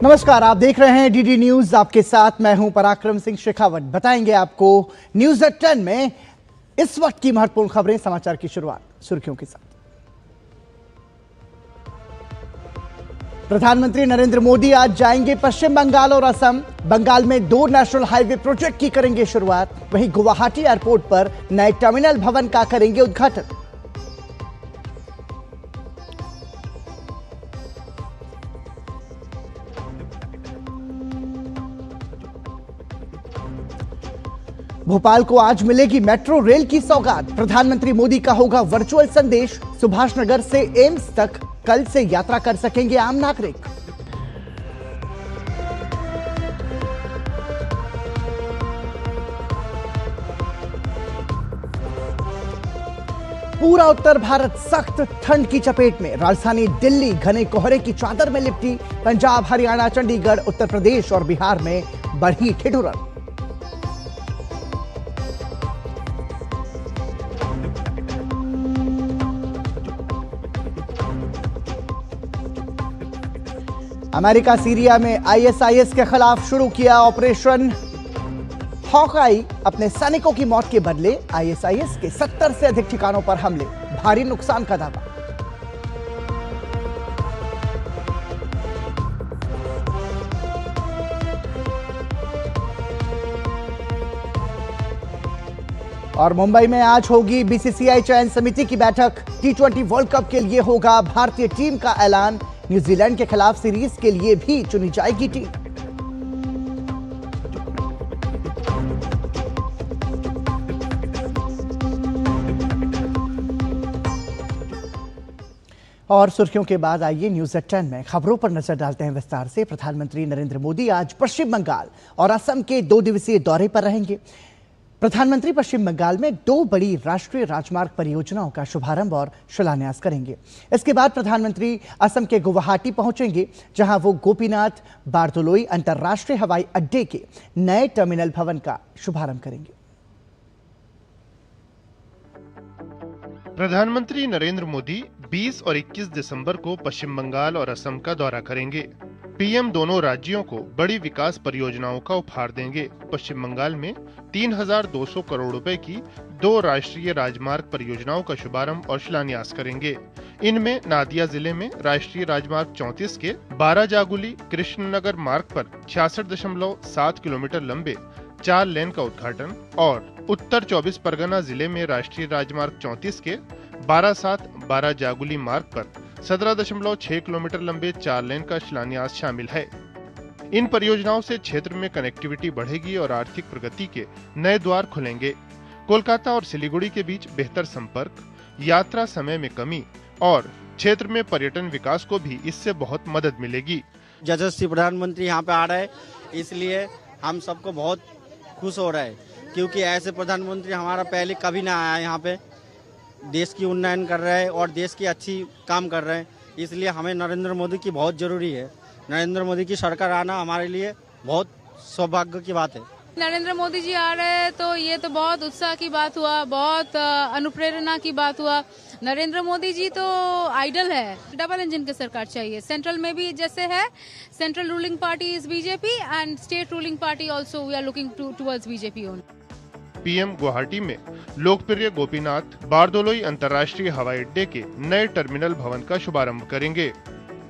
नमस्कार, आप देख रहे हैं डीडी न्यूज। आपके साथ मैं हूं पराक्रम सिंह शेखावत। बताएंगे आपको न्यूज एट 10 में इस वक्त की महत्वपूर्ण खबरें। समाचार की शुरुआत सुर्खियों के साथ। प्रधानमंत्री नरेंद्र मोदी आज जाएंगे पश्चिम बंगाल और असम। बंगाल में 2 नेशनल हाईवे प्रोजेक्ट की करेंगे शुरुआत। वहीं गुवाहाटी एयरपोर्ट पर नए टर्मिनल भवन का करेंगे उद्घाटन। भोपाल को आज मिलेगी मेट्रो रेल की सौगात। प्रधानमंत्री मोदी का होगा वर्चुअल संदेश। सुभाष नगर से एम्स तक कल से यात्रा कर सकेंगे आम नागरिक। पूरा उत्तर भारत सख्त ठंड की चपेट में। राजधानी दिल्ली घने कोहरे की चादर में लिपटी। पंजाब, हरियाणा, चंडीगढ़, उत्तर प्रदेश और बिहार में बढ़ी ठिठुरन। अमेरिका सीरिया में आईएसआईएस के खिलाफ शुरू किया ऑपरेशन हॉकआई। अपने सैनिकों की मौत के बदले आईएसआईएस के 70 से अधिक ठिकानों पर हमले, भारी नुकसान का दावा। और मुंबई में आज होगी बीसीसीआई चयन समिति की बैठक। T20 वर्ल्ड कप के लिए होगा भारतीय टीम का ऐलान। न्यूजीलैंड के खिलाफ सीरीज के लिए भी चुनी जाएगी टीम। और सुर्खियों के बाद आइए न्यूज एट 10 में खबरों पर नजर डालते हैं विस्तार से। प्रधानमंत्री नरेंद्र मोदी आज पश्चिम बंगाल और असम के 2 दिवसीय दौरे पर रहेंगे। प्रधानमंत्री पश्चिम बंगाल में 2 बड़ी राष्ट्रीय राजमार्ग परियोजनाओं का शुभारंभ और शिलान्यास करेंगे। इसके बाद प्रधानमंत्री असम के गुवाहाटी पहुंचेंगे, जहां वो गोपीनाथ बारदोलोई अंतर्राष्ट्रीय हवाई अड्डे के नए टर्मिनल भवन का शुभारंभ करेंगे। प्रधानमंत्री नरेंद्र मोदी 20 और 21 दिसंबर को पश्चिम बंगाल और असम का दौरा करेंगे। पीएम दोनों राज्यों को बड़ी विकास परियोजनाओं का उपहार देंगे। पश्चिम बंगाल में 3200 करोड़ रुपए की 2 राष्ट्रीय राजमार्ग परियोजनाओं का शुभारंभ और शिलान्यास करेंगे। इनमें नादिया जिले में राष्ट्रीय राजमार्ग 34 के 12 जागुली कृष्णनगर मार्ग पर 66.7 किलोमीटर लंबे 4 लेन का उद्घाटन और उत्तर 24 परगना जिले में राष्ट्रीय राजमार्ग 34 के 12 जागुली मार्ग पर 17.6 किलोमीटर लंबे 4 लेन का शिलान्यास शामिल है। इन परियोजनाओं से क्षेत्र में कनेक्टिविटी बढ़ेगी और आर्थिक प्रगति के नए द्वार खुलेंगे। कोलकाता और सिलीगुड़ी के बीच बेहतर संपर्क, यात्रा समय में कमी और क्षेत्र में पर्यटन विकास को भी इससे बहुत मदद मिलेगी। यशस्वी प्रधानमंत्री यहाँ पे आ रहे हैं, इसलिए हम सबको बहुत खुश हो रहे हैं, क्योंकि ऐसे प्रधानमंत्री हमारा पहले कभी ना आया यहाँ पे। देश की उन्नयन कर रहे हैं और देश की अच्छी काम कर रहे हैं, इसलिए हमें नरेंद्र मोदी की बहुत जरूरी है। नरेंद्र मोदी की सरकार आना हमारे लिए बहुत सौभाग्य की बात है। नरेंद्र मोदी जी आ रहे हैं तो ये तो बहुत उत्साह की बात हुआ, बहुत अनुप्रेरणा की बात हुआ। नरेंद्र मोदी जी तो आइडल है। डबल इंजन की सरकार चाहिए। सेंट्रल में भी जैसे है, central ruling party is BJP and state ruling party also we are looking towards BJP only. PM Guwahati में लोकप्रिय गोपीनाथ बारदोलोई अंतर्राष्ट्रीय हवाई अड्डे के नए टर्मिनल भवन का शुभारंभ करेंगे।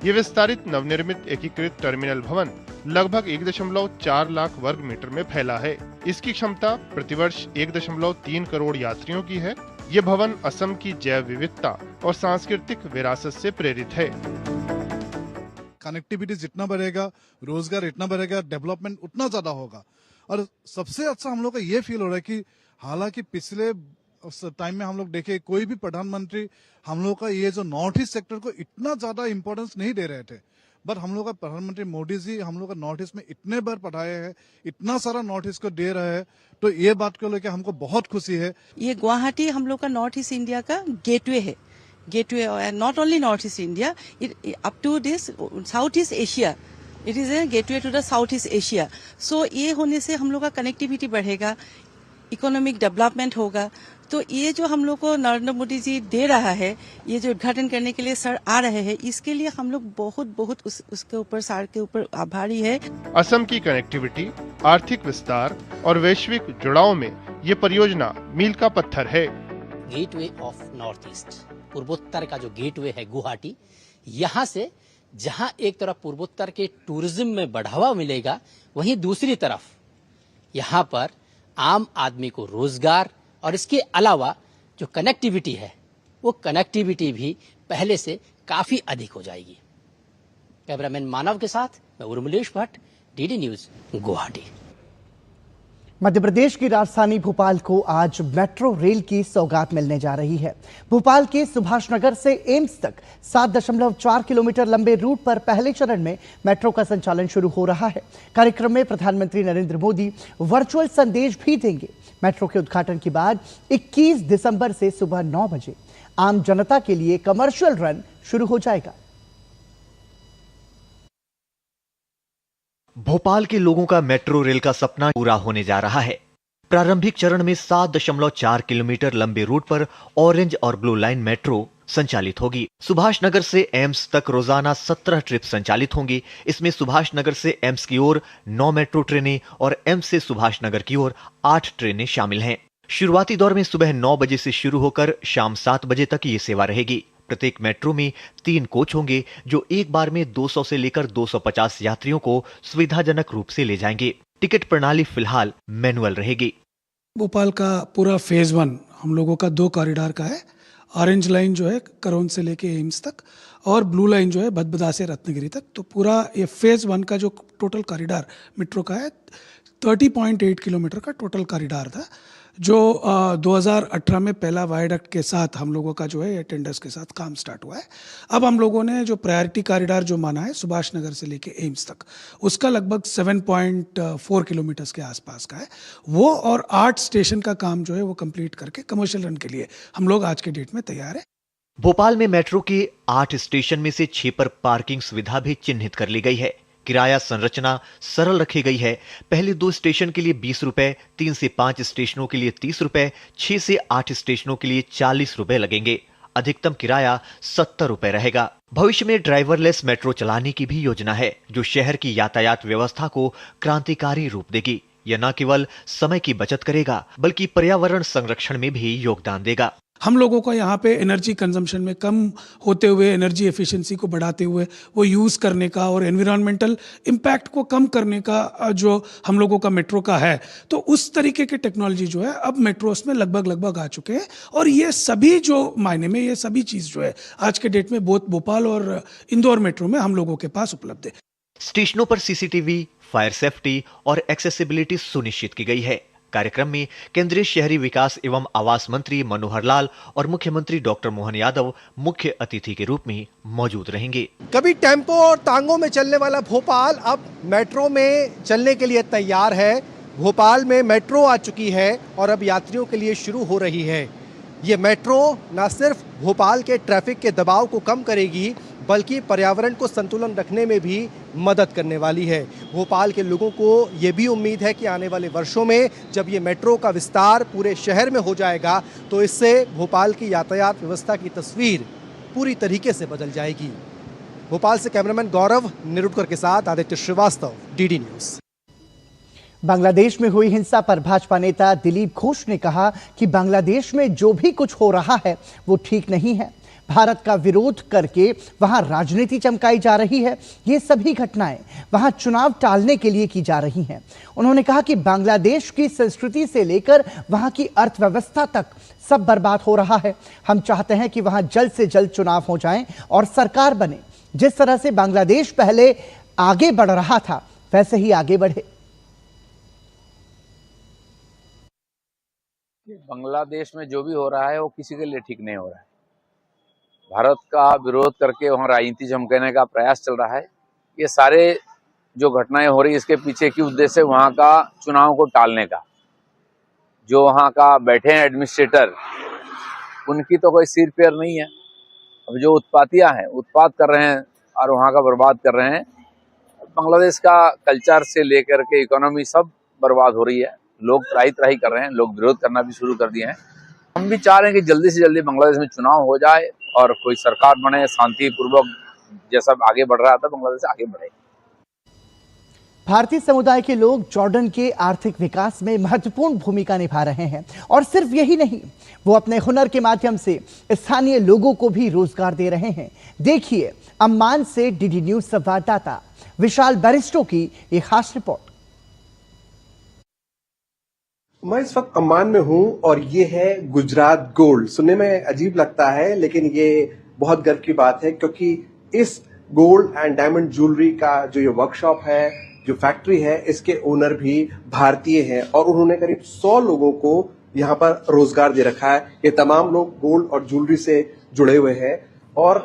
ये विस्तारित नवनिर्मित एकीकृत टर्मिनल भवन लगभग 1.4 लाख वर्ग मीटर में फैला है। इसकी क्षमता प्रतिवर्ष 1.3 करोड़ यात्रियों की है। ये भवन असम की जैव विविधता और सांस्कृतिक विरासत से प्रेरित है। कनेक्टिविटी जितना बढ़ेगा, रोजगार इतना बढ़ेगा, डेवलपमेंट उतना ज्यादा होगा। और सबसे अच्छा हम लोग का ये फील हो रहा है कि हालांकि पिछले टाइम में हम लोग देखे कोई भी प्रधानमंत्री हम लोग का ये जो नॉर्थ ईस्ट सेक्टर को इतना ज्यादा इंपॉर्टेंस नहीं दे रहे थे, बट हम लोग का प्रधानमंत्री मोदी जी हम लोग का नॉर्थ ईस्ट में इतने बार पढ़ाए हैं, इतना सारा नॉर्थ ईस्ट को दे रहे हैं, तो ये बात को लेकर हमको बहुत खुशी है। ये गुवाहाटी हम लोग का नॉर्थ ईस्ट इंडिया का गेटवे है। Gateway not only north east India, up to this south east Asia, it is a gateway to the south east Asia. So ये होने से हम लोग का कनेक्टिविटी बढ़ेगा, इकोनॉमिक डेवलपमेंट होगा। तो ये जो हम लोग को नरेंद्र मोदी जी दे रहा है, ये जो उद्घाटन करने के लिए सर आ रहे हैं, इसके लिए हम लोग बहुत बहुत उसके ऊपर सर के ऊपर आभारी है। असम की कनेक्टिविटी, आर्थिक विस्तार और वैश्विक जुड़ाव में ये परियोजना मील का पत्थर है। गेटवे ऑफ नॉर्थ ईस्ट, पूर्वोत्तर का जो गेटवे है गुवाहाटी, यहाँ से जहाँ एक तरफ पूर्वोत्तर के टूरिज्म में बढ़ावा मिलेगा, वहीं दूसरी तरफ यहाँ पर आम आदमी को रोजगार और इसके अलावा जो कनेक्टिविटी है, वो कनेक्टिविटी भी पहले से काफी अधिक हो जाएगी। कैमरामैन मानव के साथ मैं उर्मिलेश भट्ट, डीडी न्यूज, गुवाहाटी। मध्य प्रदेश की राजधानी भोपाल को आज मेट्रो रेल की सौगात मिलने जा रही है। भोपाल के सुभाष नगर से एम्स तक 7.4 किलोमीटर लंबे रूट पर पहले चरण में मेट्रो का संचालन शुरू हो रहा है। कार्यक्रम में प्रधानमंत्री नरेंद्र मोदी वर्चुअल संदेश भी देंगे। मेट्रो के उद्घाटन के बाद 21 दिसंबर से सुबह 9 बजे आम जनता के लिए कमर्शियल रन शुरू हो जाएगा। भोपाल के लोगों का मेट्रो रेल का सपना पूरा होने जा रहा है। प्रारंभिक चरण में 7.4 किलोमीटर लंबे रूट पर ऑरेंज और ब्लू लाइन मेट्रो संचालित होगी। सुभाष नगर से एम्स तक रोजाना 17 ट्रिप संचालित होंगी। इसमें सुभाष नगर से एम्स की ओर 9 मेट्रो ट्रेनें और एम्स से सुभाष नगर की ओर 8 ट्रेनें शामिल हैं। शुरुआती दौर में सुबह 9 बजे से शुरू होकर शाम 7 बजे तक ये सेवा रहेगी। प्रत्येक मेट्रो में 3 कोच होंगे जो एक बार में 200 से लेकर 250 यात्रियों को सुविधाजनक रूप से ले जाएंगे। टिकट प्रणाली फिलहाल मैनुअल रहेगी। भोपाल का पूरा फेज 1 हम लोगों का 2 कॉरिडोर का है। ऑरेंज लाइन जो है करोन से लेके एम्स तक और ब्लू लाइन जो है भदभदा से रत्नागिरी तक। तो पूरा ये फेज 1 का जो टोटल कॉरिडोर मेट्रो का है 30.8 किलोमीटर का टोटल कॉरिडोर था, जो 2018 में पहला वायडक्ट के साथ हम लोगों का जो है टेंडर्स के साथ काम स्टार्ट हुआ है। अब हम लोगों ने जो प्रायोरिटी कॉरिडोर जो माना है सुभाष नगर से लेके एम्स तक, उसका लगभग 7.4 किलोमीटर के आसपास का है वो, और 8 स्टेशन का काम जो है वो कंप्लीट करके कमर्शियल रन के लिए हम लोग आज के डेट में तैयार है। भोपाल में मेट्रो के 8 स्टेशन में से 6 पर पार्किंग सुविधा भी चिन्हित कर ली गई है। किराया संरचना सरल रखी गई है। पहले 2 स्टेशन के लिए 20 रुपए, 3 से 5 स्टेशनों के लिए 30 रुपए, 6 से 8 स्टेशनों के लिए 40 रुपए लगेंगे। अधिकतम किराया 70 रुपए रहेगा। भविष्य में ड्राइवरलेस मेट्रो चलाने की भी योजना है, जो शहर की यातायात व्यवस्था को क्रांतिकारी रूप देगी। यह न केवल समय की बचत करेगा, बल्कि पर्यावरण संरक्षण में भी योगदान देगा। हम लोगों को यहाँ पे एनर्जी कंजम्पशन में कम होते हुए एनर्जी एफिशिएंसी को बढ़ाते हुए वो यूज़ करने का और एनवायरमेंटल इम्पैक्ट को कम करने का जो हम लोगों का मेट्रो का है, तो उस तरीके के टेक्नोलॉजी जो है अब मेट्रोस में लगभग आ चुके हैं। और ये सभी जो मायने में ये सभी चीज़ जो है आज के डेट में बहुत भोपाल और इंदौर मेट्रो में हम लोगों के पास उपलब्ध है। स्टेशनों पर सीसीटीवी, फायर सेफ्टी और एक्सेसिबिलिटी सुनिश्चित की गई है। कार्यक्रम में केंद्रीय शहरी विकास एवं आवास मंत्री मनोहर लाल और मुख्यमंत्री डॉक्टर मोहन यादव मुख्य अतिथि के रूप में मौजूद रहेंगे। कभी टेम्पो और टांगों में चलने वाला भोपाल अब मेट्रो में चलने के लिए तैयार है। भोपाल में मेट्रो आ चुकी है और अब यात्रियों के लिए शुरू हो रही है। ये मेट्रो न सिर्फ भोपाल के ट्रैफिक के दबाव को कम करेगी, बल्कि पर्यावरण को संतुलन रखने में भी मदद करने वाली है। भोपाल के लोगों को ये भी उम्मीद है कि आने वाले वर्षों में जब ये मेट्रो का विस्तार पूरे शहर में हो जाएगा, तो इससे भोपाल की यातायात व्यवस्था की तस्वीर पूरी तरीके से बदल जाएगी। भोपाल से कैमरामैन गौरव निरुटकर के साथ आदित्य श्रीवास्तव, डीडी न्यूज। बांग्लादेश में हुई हिंसा पर भाजपा नेता दिलीप घोष ने कहा कि बांग्लादेश में जो भी कुछ हो रहा है वो ठीक नहीं है। भारत का विरोध करके वहां राजनीति चमकाई जा रही है। ये सभी घटनाएं वहां चुनाव टालने के लिए की जा रही हैं। उन्होंने कहा कि बांग्लादेश की संस्कृति से लेकर वहां की अर्थव्यवस्था तक सब बर्बाद हो रहा है। हम चाहते हैं कि वहां जल्द से जल्द चुनाव हो जाएं और सरकार बने। जिस तरह से बांग्लादेश पहले आगे बढ़ रहा था, वैसे ही आगे बढ़े। बांग्लादेश में जो भी हो रहा है वो किसी के लिए ठीक नहीं हो रहा है। भारत का विरोध करके वहाँ राजनीति चमकाने का प्रयास चल रहा है। ये सारे जो घटनाएं हो रही है, इसके पीछे की उद्देश्य वहाँ का चुनाव को टालने का। जो वहाँ का बैठे हैं एडमिनिस्ट्रेटर, उनकी तो कोई सिर पैर नहीं है। अब जो उत्पातियाँ हैं, उत्पात कर रहे हैं और वहाँ का बर्बाद कर रहे हैं। बांग्लादेश का कल्चर से लेकर के इकोनॉमी सब बर्बाद हो रही है। लोग त्राही कर रहे हैं, लोग विरोध करना भी शुरू कर दिए हैं। हम भी चाह रहे हैं कि जल्दी से जल्दी बांग्लादेश में चुनाव हो जाए और कोई सरकार बने, शांतिपूर्वक जैसा आगे बढ़ रहा था बांग्लादेश आगे बढ़े। भारतीय समुदाय के लोग जॉर्डन के आर्थिक विकास में महत्वपूर्ण भूमिका निभा रहे हैं और सिर्फ यही नहीं, वो अपने हुनर के माध्यम से स्थानीय लोगों को भी रोजगार दे रहे हैं। देखिए अम्मान से डीडी न्यूज संवाददाता विशाल बैरिस्टो की एक खास रिपोर्ट। मैं इस वक्त अम्मान में हूं और ये है गुजरात गोल्ड। सुनने में अजीब लगता है लेकिन ये बहुत गर्व की बात है, क्योंकि इस गोल्ड एंड डायमंड ज्वेलरी का जो ये वर्कशॉप है, जो फैक्ट्री है, इसके ओनर भी भारतीय हैं और उन्होंने करीब 100 लोगों को यहाँ पर रोजगार दे रखा है। ये तमाम लोग गोल्ड और ज्वेलरी से जुड़े हुए हैं और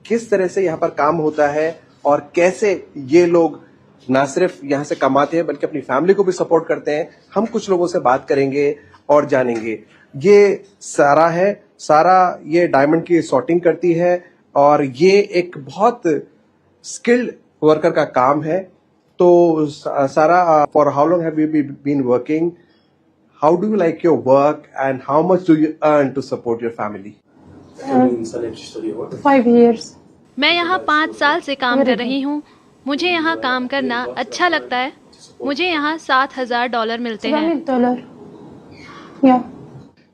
किस तरह से यहाँ पर काम होता है और कैसे ये लोग ना सिर्फ यहाँ से कमाते हैं बल्कि अपनी फैमिली को भी सपोर्ट करते हैं, हम कुछ लोगों से बात करेंगे और जानेंगे। ये सारा है, सारा ये डायमंड की सॉर्टिंग करती है और ये एक बहुत स्किल्ड वर्कर का काम है। तो सारा, for how long have you been working? How do you like your work and how much do you earn to support your family? 5 years। मैं यहाँ 5 साल से काम कर रही हूँ। मुझे यहाँ काम करना अच्छा लगता है। मुझे यहाँ $7,000 मिलते हैं।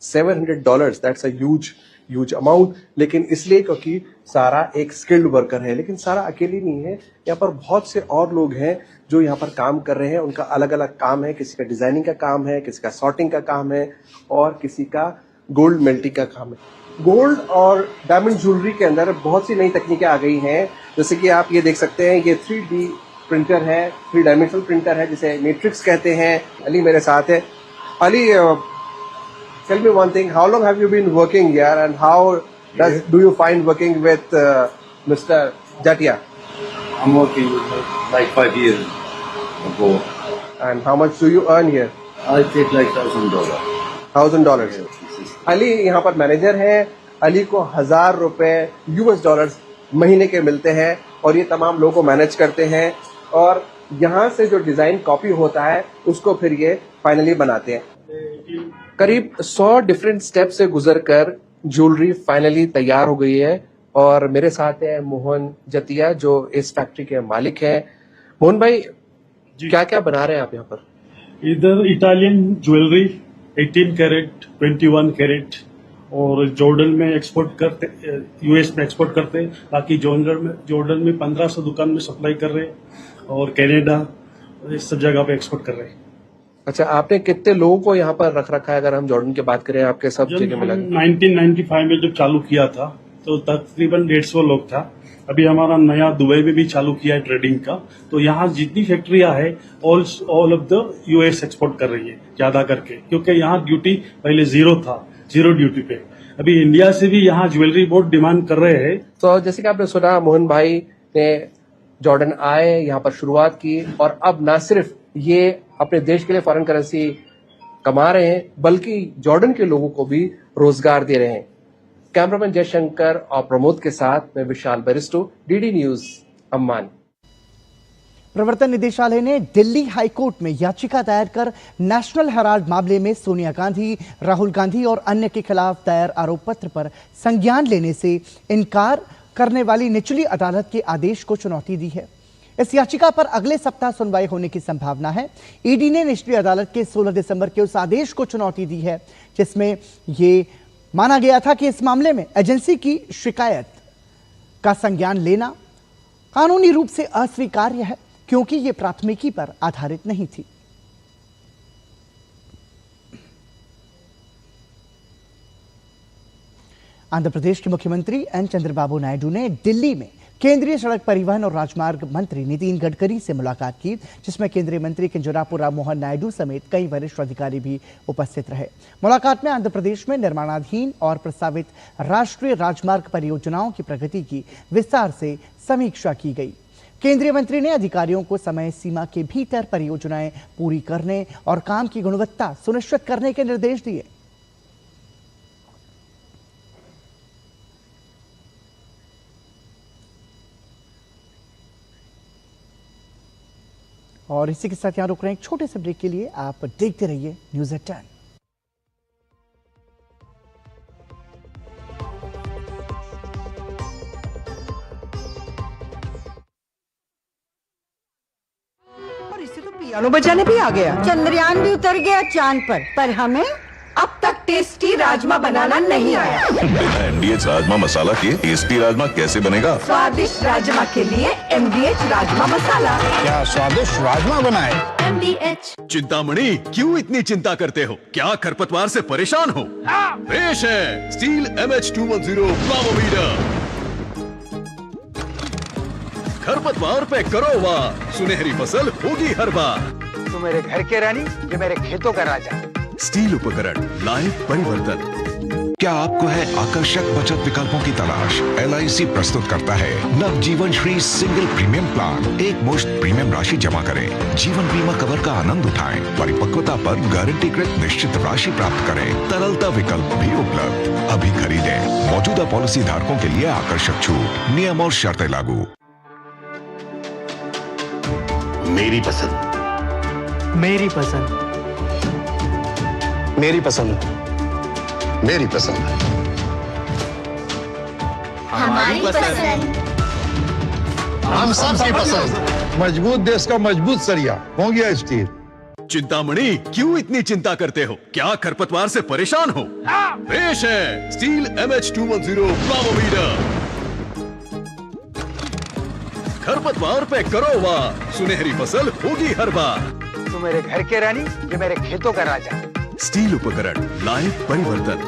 $700, दैट्स अ ह्यूज अमाउंट। लेकिन इसलिए क्योंकि सारा एक स्किल्ड वर्कर है, लेकिन सारा अकेली नहीं है। यहाँ पर बहुत से और लोग हैं जो यहाँ पर काम कर रहे हैं। उनका अलग अलग काम है, किसी का डिजाइनिंग का काम है, किसी का सॉर्टिंग का काम है और किसी का गोल्ड मेल्टिंग का काम है। गोल्ड और डायमंड ज्वेलरी के अंदर बहुत सी नई तकनीकें आ गई हैं, जैसे कि आप ये देख सकते हैं, ये 3D प्रिंटर है, 3 डायमेंशनल प्रिंटर है जिसे मैट्रिक्स कहते हैं। अली मेरे साथ है। Ali, tell me one thing, how long have you been working here and how do you find working with Mr. Jatia? I'm working with like 5 years ago. And how much do you earn here? I take like $1,000. $1,000। Ali यहाँ पर manager है। अली को $1,000 US महीने के मिलते हैं और ये तमाम लोगों को मैनेज करते हैं और यहाँ से जो डिजाइन कॉपी होता है उसको फिर ये फाइनली बनाते हैं। करीब 100 डिफरेंट स्टेप से गुजरकर ज्वेलरी फाइनली तैयार हो गई है और मेरे साथ है मोहन जतिया जो इस फैक्ट्री के मालिक हैं। मोहन भाई, क्या क्या बना रहे हैं आप यहाँ पर? इधर इटालियन ज्वेलरी 18 कैरेट, 21 कैरेट और जॉर्डन में एक्सपोर्ट करते, यूएस में एक्सपोर्ट करते, बाकी जॉर्डन में 1500 दुकान में सप्लाई कर रहे और कनाडा, इस सब जगह पे एक्सपोर्ट कर रहे हैं। अच्छा, आपने कितने लोगों को यहाँ पर रख रखा है? अगर हम जॉर्डन की बात करें, आपके सब जगह मिला 1995 में जब चालू किया था तो तकरीबन 150 लोग था। अभी हमारा नया दुबई में भी चालू किया है ट्रेडिंग का, तो यहाँ जितनी फैक्ट्रियां है all of the US export कर रही है ज्यादा करके, क्योंकि यहाँ ड्यूटी पहले जीरो ड्यूटी पे। अभी इंडिया से भी यहाँ ज्वेलरी बहुत डिमांड कर रहे हैं। तो जैसे कि आपने सुना, मोहन भाई ने जॉर्डन आए, यहाँ पर शुरुआत की और अब न सिर्फ ये अपने देश के लिए फॉरेन करेंसी कमा रहे हैं बल्कि जॉर्डन के लोगों को भी रोजगार दे रहे हैं। कैमरामैन जयशंकर और प्रमोद के साथ मैं विशाल बैरिस्टो, डीडी न्यूज, अम्मान। प्रवर्तन निदेशालय ने दिल्ली हाईकोर्ट में याचिका दायर कर नेशनल हेराल्ड मामले में सोनिया गांधी, राहुल गांधी और अन्य के खिलाफ दायर आरोप पत्र पर संज्ञान लेने से इनकार करने वाली निचली अदालत के आदेश को चुनौती दी है। इस याचिका पर अगले सप्ताह सुनवाई होने की संभावना है। ईडी ने निचली अदालत के 16 दिसंबर के उस आदेश को चुनौती दी है जिसमें यह माना गया था कि इस मामले में एजेंसी की शिकायत का संज्ञान लेना कानूनी रूप से अस्वीकार्य है क्योंकि यह प्राथमिकी पर आधारित नहीं थी। आंध्र प्रदेश के मुख्यमंत्री एन चंद्रबाबू नायडू ने दिल्ली में केंद्रीय सड़क परिवहन और राजमार्ग मंत्री नितिन गडकरी से मुलाकात की, जिसमें केंद्रीय मंत्री किंजरापु राममोहन नायडू समेत कई वरिष्ठ अधिकारी भी उपस्थित रहे। मुलाकात में आंध्र प्रदेश में निर्माणाधीन और प्रस्तावित राष्ट्रीय राजमार्ग परियोजनाओं की प्रगति की विस्तार से समीक्षा की गई। केंद्रीय मंत्री ने अधिकारियों को समय सीमा के भीतर परियोजनाएं पूरी करने और काम की गुणवत्ता सुनिश्चित करने के निर्देश दिए। और इसी के साथ यहां रुक रहे हैं एक छोटे से ब्रेक के लिए। आप देखते रहिए न्यूज़@10। से तो पियानो बजाने भी आ गया। चंद्रयान भी उतर गया चांद पर हमें अब तक टेस्टी राजमा बनाना नहीं आया। MDH राजमा मसाला के टेस्टी राजमा कैसे बनेगा? स्वादिष्ट राजमा के लिए MDH राजमा मसाला। क्या स्वादिष्ट राजमा बनाए? MDH। चिंतामणि, क्यों इतनी चिंता करते हो? क्या खरपतवार से परेशान हो? पेश है स्टील MH210 प्लावोमीटर। खरपतवार पे करो वार, सुनहरी फसल होगी हर बार। तू मेरे घर के रानी, ये मेरे खेतों का राजा। स्टील उपकरण लाए परिवर्तन। क्या आपको है आकर्षक बचत विकल्पों की तलाश? LIC प्रस्तुत करता है नवजीवन श्री सिंगल प्रीमियम प्लान। एक मुश्त प्रीमियम राशि जमा करें, जीवन बीमा कवर का आनंद उठाएं, परिपक्वता पर गारंटीकृत निश्चित राशि प्राप्त करें, तरलता विकल्प भी उपलब्ध। अभी खरीदें। मौजूदा पॉलिसी धारकों के लिए आकर्षक छूट, नियम और शर्तें लागू। मेरी पसंद, मेरी पसंद, मेरी पसंद, मेरी पसंद, हमारी पसंद, हम सबकी पसंद। मजबूत देश का मजबूत सरिया हो गया स्टील। चिंतामणि, क्यों इतनी चिंता करते हो? क्या खरपतवार से परेशान हो? पेश है स्टील MH210 प्लावोमीटर। खरपतवार पे करो वार, सुनहरी फसल होगी हर बार। तू मेरे घर के रानी, ये मेरे खेतों का राजा। स्टील उपकरण लाए परिवर्तन।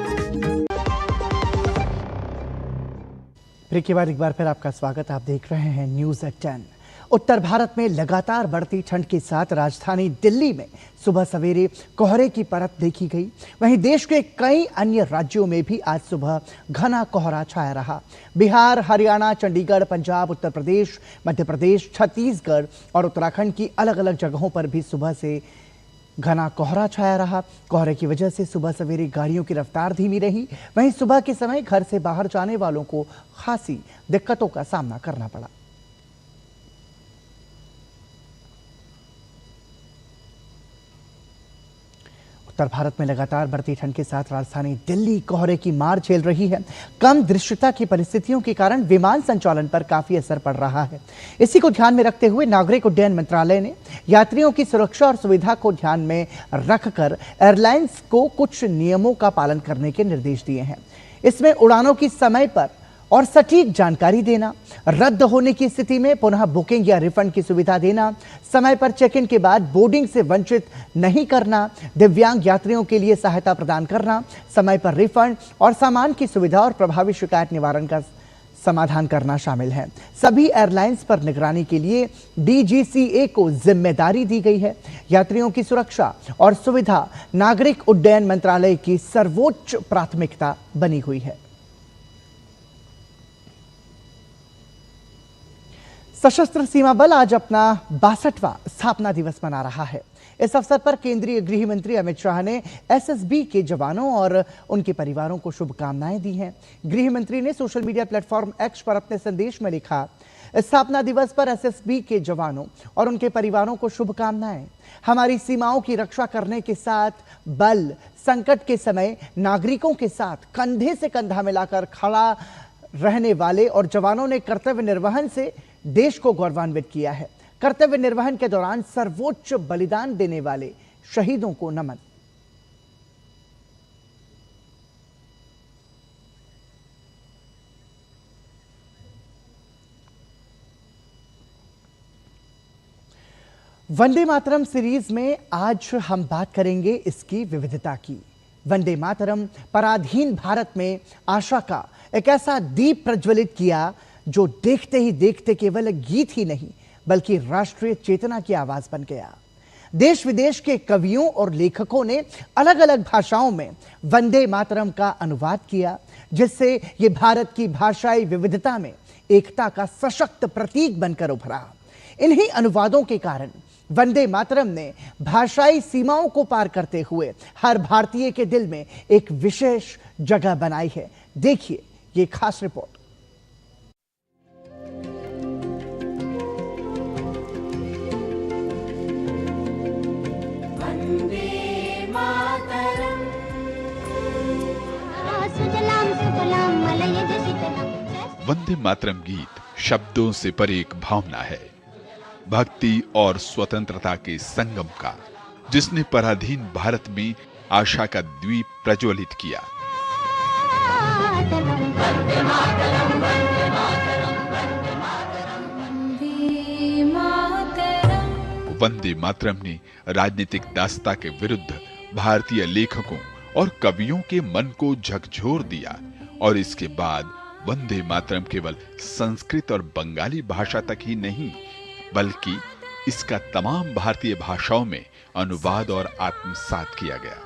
ब्रेक के बाद एक बार फिर आपका स्वागत। आप देख रहे हैं न्यूज़ एट 10। उत्तर भारत में लगातार बढ़ती ठंड के साथ राजधानी दिल्ली में सुबह सवेरे कोहरे की परत देखी गई। वहीं देश के कई अन्य राज्यों में भी आज सुबह घना कोहरा छाया रहा। बिहार, हरियाणा, चंडीगढ़, पंजाब, उत्तर प्रदेश, मध्य प्रदेश, छत्तीसगढ़ और उत्तराखंड की अलग अलग जगहों पर भी सुबह से घना कोहरा छाया रहा। कोहरे की वजह से सुबह सवेरे गाड़ियों की रफ्तार धीमी रही। वहीं सुबह के समय घर से बाहर जाने वालों को खासी दिक्कतों का सामना करना पड़ा। उत्तर भारत में लगातार बढ़ती ठंड के साथ राजधानी दिल्ली कोहरे की मार झेल रही है। कम दृश्यता की परिस्थितियों के कारण विमान संचालन पर काफी असर पड़ रहा है। इसी को ध्यान में रखते हुए नागरिक उड्डयन मंत्रालय ने यात्रियों की सुरक्षा और सुविधा को ध्यान में रखकर एयरलाइंस को कुछ नियमों का पालन करने के निर्देश दिए हैं। इसमें उड़ानों की समय पर और सटीक जानकारी देना, रद्द होने की स्थिति में पुनः बुकिंग या रिफंड की सुविधा देना, समय पर चेक इन के बाद बोर्डिंग से वंचित नहीं करना, दिव्यांग यात्रियों के लिए सहायता प्रदान करना, समय पर रिफंड और सामान की सुविधा और प्रभावी शिकायत निवारण का समाधान करना शामिल है। सभी एयरलाइंस पर निगरानी के लिए DGCA को जिम्मेदारी दी गई है। यात्रियों की सुरक्षा और सुविधा नागरिक उड्डयन मंत्रालय की सर्वोच्च प्राथमिकता बनी हुई है। सशस्त्र सीमा बल आज अपना 62वां स्थापना दिवस मना रहा है। इस अवसर पर केंद्रीय गृह मंत्री अमित शाह ने SSB के जवानों और उनके परिवारों को शुभकामनाएं दी हैं। गृह मंत्री ने सोशल मीडिया प्लेटफॉर्म X पर अपने संदेश में लिखा, स्थापना दिवस पर SSB के जवानों और उनके परिवारों को शुभकामनाएं। हमारी सीमाओं की रक्षा करने के साथ बल संकट के समय नागरिकों के साथ कंधे से कंधा मिलाकर खड़ा रहने वाले और जवानों ने कर्तव्य निर्वहन से देश को गौरवान्वित किया है। कर्तव्य निर्वहन के दौरान सर्वोच्च बलिदान देने वाले शहीदों को नमन। वंदे मातरम सीरीज में आज हम बात करेंगे इसकी विविधता की। वंदे मातरम पराधीन भारत में आशा का एक ऐसा दीप प्रज्वलित किया जो देखते ही देखते केवल गीत ही नहीं बल्कि राष्ट्रीय चेतना की आवाज बन गया। देश विदेश के कवियों और लेखकों ने अलग अलग भाषाओं में वंदे मातरम का अनुवाद किया, जिससे ये भारत की भाषाई विविधता में एकता का सशक्त प्रतीक बनकर उभरा। इन्हीं अनुवादों के कारण वंदे मातरम ने भाषाई सीमाओं को पार करते हुए हर भारतीय के दिल में एक विशेष जगह बनाई है। देखिए ये खास रिपोर्ट। वंदे मातरम गीत शब्दों से परे एक भावना है। भक्ति और स्वतंत्रता के संगम का, जिसने पराधीन भारत में आशा का द्वीप प्रज्वलित किया। वंदे मातरम ने राजनीतिक दास्ता के विरुद्ध भारतीय लेखकों और कवियों के मन को झकझोर दिया और इसके बाद वंदे मातरम केवल संस्कृत और बंगाली भाषा तक ही नहीं बल्कि इसका तमाम भारतीय भाषाओं में अनुवाद और आत्मसात किया गया।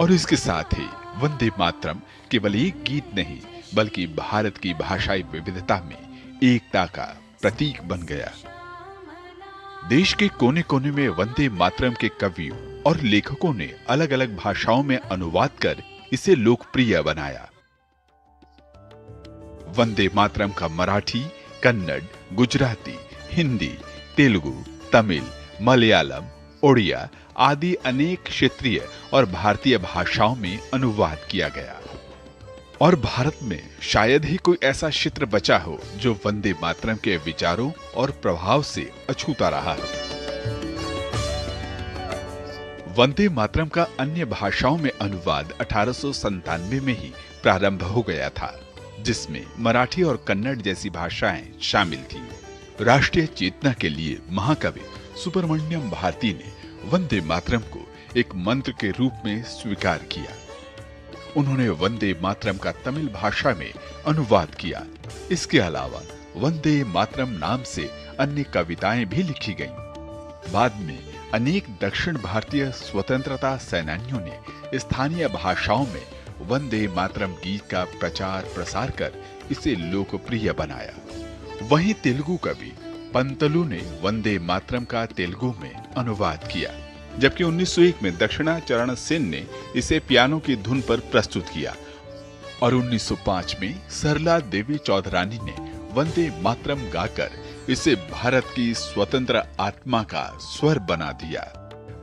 और इसके साथ ही वंदे मातरम केवल एक गीत नहीं बल्कि भारत की भाषाई विविधता में एकता का प्रतीक बन गया। देश के कोने कोने में वंदे मातरम के कवियों और लेखकों ने अलग अलग भाषाओं में अनुवाद कर इसे लोकप्रिय बनाया। वंदे मातरम का मराठी, कन्नड़, गुजराती, हिंदी, तेलुगु, तमिल, मलयालम, ओडिया आदि अनेक क्षेत्रीय और भारतीय भाषाओं में अनुवाद किया गया। और भारत में शायद ही कोई ऐसा क्षेत्र बचा हो जो वंदे मातरम के विचारों और प्रभाव से अछूता रहा है। वंदे मातरम का अन्य भाषाओं में अनुवाद 1897 में ही प्रारंभ हो गया था, जिसमें मराठी और कन्नड़ जैसी भाषाएं शामिल थीं। राष्ट्रीय चेतना के लिए महाकवि सुब्रमण्यम भारती ने वंदे मातरम को एक मंत्र के रूप में स्वीकार किया। उन्होंने वंदे मातरम का तमिल भाषा में अनुवाद किया। इसके अलावा वंदे मातरम नाम से अन्य कविताएं भी लिखी गईं। बाद में अनेक दक्षिण भारतीय स्वतंत्रता सेनानियों ने स्थानीय भाषाओं में वंदे मातरम गीत का प्रचार प्रसार कर इसे लोकप्रिय बनाया। वहीं तेलुगु कवि पंतलु ने वंदे मातरम का तेलुगु में अनुवाद किया, जबकि 1901 में दक्षिणाचरण सेन ने इसे पियानो की धुन पर प्रस्तुत किया और 1905 में सरला देवी चौधरानी ने वंदे मातरम गाकर इसे भारत की स्वतंत्र आत्मा का स्वर बना दिया।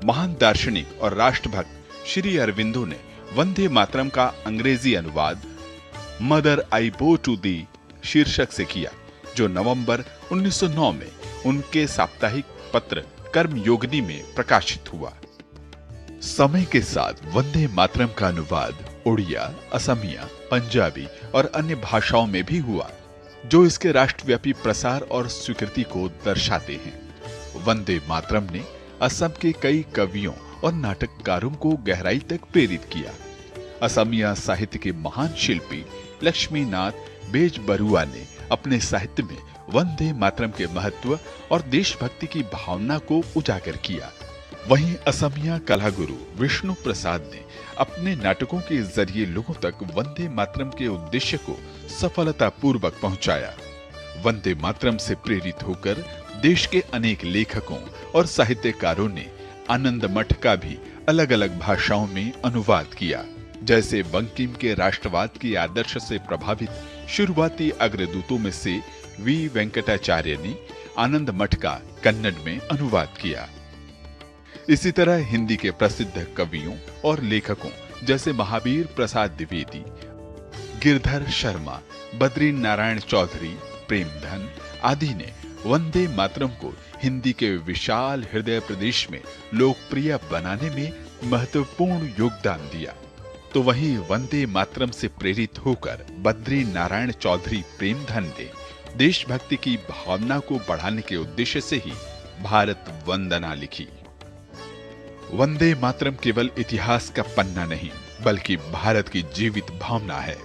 महान दार्शनिक और राष्ट्रभक्त श्री अरविंदो ने वंदे मातरम का अंग्रेजी अनुवाद मदर आई बो टू दी शीर्षक से किया, जो नवंबर 1909 में उनके साप्ताहिक पत्र कर्मयोगिनी में प्रकाशित हुआ। समय के साथ वंदे मातरम का अनुवाद उड़िया, असमिया, पंजाबी और अन्य भाषाओं में भी हुआ, जो इसके राष्ट्रव्यापी प्रसार और स्वीकृति को दर्शाते हैं। वंदे मातरम ने असम के कई कवियों और नाटककारों को गहराई तक प्रेरित किया। असमिया साहित्य के महान शिल्पी लक्ष्मीनाथ बेजबरुआ ने अपने साहित्य में वंदे मातरम के महत्व और देशभक्ति की भावना को उजागर किया। वहीं असमिया कलागुरु विष्णु प्रसाद ने अपने नाटकों के जरिए लोगों तक वंदे मातरम के उद्देश्य को सफलतापूर्वक पहुंचाया। वंदे मातरम से प्रेरित होकर देश के अनेक लेखकों और साहित्यकारों ने आनंद मठ का भी अलग अलग भाषाओं में अनुवाद किया। जैसे बंकिम के राष्ट्रवाद के आदर्श से प्रभावित शुरुआती अग्रदूतों में से वी वेंकटाचार्य ने आनंद मठ का कन्नड़ में अनुवाद किया। इसी तरह हिंदी के प्रसिद्ध कवियों और लेखकों जैसे महावीर प्रसाद द्विवेदी, गिरधर शर्मा, बद्री नारायण चौधरी, प्रेमधन आदि ने वंदे मातरम को हिंदी के विशाल हृदय प्रदेश में लोकप्रिय बनाने में महत्वपूर्ण योगदान दिया। तो वहीं वंदे मातरम से प्रेरित होकर बद्री नारायण चौधरी प्रेमधन ने देशभक्ति की भावना को बढ़ाने के उद्देश्य से ही भारत वंदना लिखी। वंदे मातरम केवल इतिहास का पन्ना नहीं बल्कि भारत की जीवित भावना है,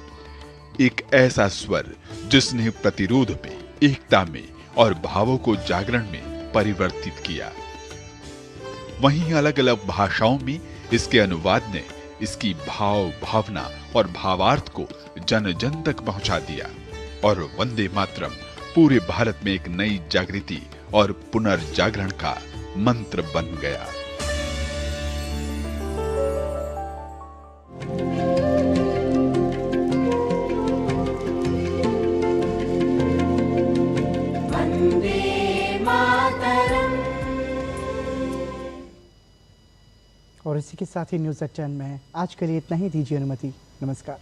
एक ऐसा स्वर जिसने प्रतिरोध में, एकता में और भावों को जागरण में परिवर्तित किया। वहीं अलग अलग भाषाओं में इसके अनुवाद ने इसकी भाव, भावना और भावार्थ को जन जन तक पहुंचा दिया और वंदे मातरम पूरे भारत में एक नई जागृति और पुनर्जागरण का मंत्र बन गया। और इसी के साथ ही न्यूज़ एट 10 में आज के लिए इतना ही। दीजिए अनुमति। नमस्कार।